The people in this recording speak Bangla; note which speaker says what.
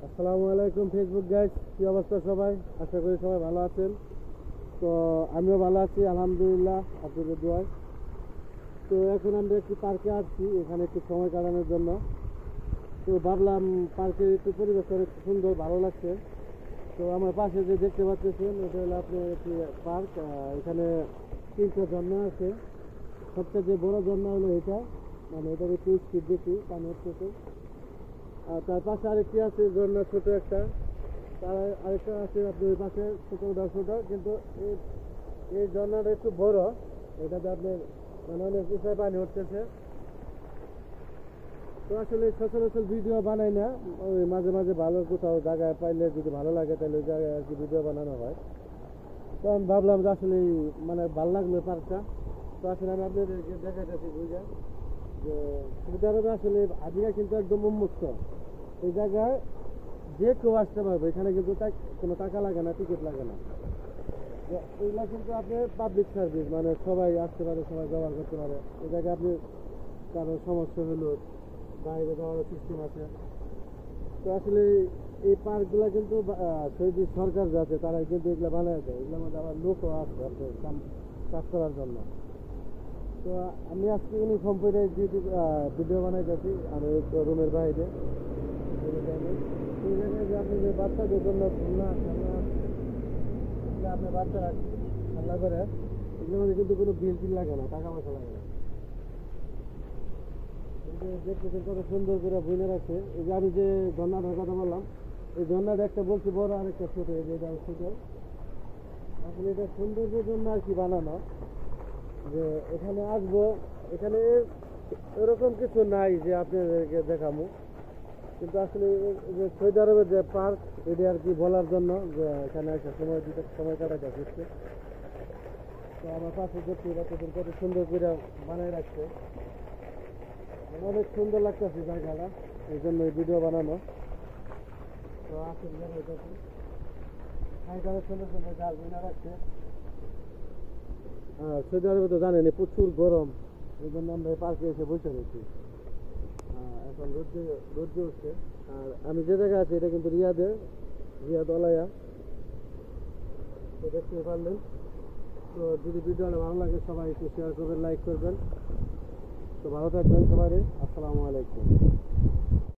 Speaker 1: আসসালামু আলাইকুম ফেসবুক গাইস, কি অবস্থা সবাই? আশা করি সবাই ভালো আছেন। তো আমিও ভালো আছি আলহামদুলিল্লাহ, আপনাদের দোয়ায়। তো এখন আমরা একটু পার্কে আসছি, এখানে একটু সময় কাটানোর জন্য। তো ভাবলাম পার্কের একটু পরিবেশ অনেক সুন্দর, ভালো লাগছে। তো আমার পাশে যে দেখতে পাচ্ছেন এটা হলো আপনার একটি পার্ক। এখানে তিনটা ঝর্ণা আছে। সবচেয়ে যে বড় ঝর্ণা হলো এটা, মানে এটার একটু স্পিড বেশি, পানি হচ্ছে। আর তার পাশে আরেকটি আছে ঝর্ণা, ছোট একটা। তার আরেকটা আছে আপনি ওই পাশে ছোট, কিন্তু এই এই ঝর্ণাটা একটু বড়। এটাতে আপনার মানে অনেক উঁচায় পানি উঠতেছে। তো আসলে সচরাচর ভিডিও বানাই না, ওই মাঝে মাঝে ভালো কোথাও জায়গায় পাইলে যদি ভালো লাগে তাহলে ওই জায়গায় আর কি ভিডিও বানানো হয়। তো আমি ভাবলাম যে আসলে মানে ভালো লাগলো পার্কটা। তো আসলে আমি আপনাদেরকে দেখাচ্ছি বুঝা যে সৌদি আরবে আসলে হাজিরা কিন্তু একদম উন্মুক্ত। এই জায়গায় যে কেউ আসতে পারবে, এখানে কিন্তু কোনো টাকা লাগে না, টিকিট লাগে না। এগুলা কিন্তু আপনার পাবলিক সার্ভিস, মানে সবাই আসতে পারে, সবাই ব্যবহার করতে পারে। এই জায়গায় আপনি কারো সমস্যা হলো বাইরে যাওয়ার সিস্টেম আছে। তো আসলে এই পার্কগুলা কিন্তু সৌদি সরকার যাচ্ছে তারাই কিন্তু এগুলো বানায় দেয়। এগুলোর মধ্যে আবার লোকও আসবে আপনার কাজ করার জন্য। তো আমি আজকে ইউনিফর্ম পরে ভিডিও বানাইতেছি আমি রুমের বাইরে। সেই জায়গায় যে আপনি যে বাচ্চাদের জন্য খুলনা আপনার বাচ্চারা ঠান্ডা করে, এগুলোর মধ্যে কিন্তু কোনো বিল টিল লাগে না, টাকা পয়সা লাগে না। দেখতেছেন কত সুন্দর করে বইনে রাখছে। এই যে আমি যে ঝর্ণাটার কথা বললাম, এই ঝর্ণাটা একটা বলছি বড়, আর একটা ছোট। এই যে এটা ছোট। আসলে এটা সৌন্দর্যের জন্য আর কি বানানো, যে এখানে আসবো, এখানে এরকম কিছু নাই যে আপনাদেরকে দেখাবো। কিন্তু আসলে যে সৌদি আরবের যে পার্ক, এটি আর কি বলার জন্য যে এখানে একটা সময় কাটাতে হচ্ছে। তো আমার পাশে দেখতে পাচ্ছেন কত সুন্দর করে বানাই রাখছে, অনেক সুন্দর লাগতেছে জায়গাটা, এই জন্য এই ভিডিও বানানো। তো আসলে দেখাইতেছি এখানে সুন্দর সুন্দর গাছ বিনা রাখছে। সৌদি আরবে তো জানেন প্রচুর গরম, এই জন্য আমরা পার্কে এসে বসে রয়েছি। এখন রোদ্র উঠছে। আর আমি যে জায়গায় আছি এটা কিন্তু রিয়াদ অলায়া। তো দেখতে পারলেন। তো যদি ভিডিওটা ভালো লাগে সবাই একটু শেয়ার করবেন, লাইক করবেন। তো ভালো থাকবেন সবাই। আসসালামু আলাইকুম।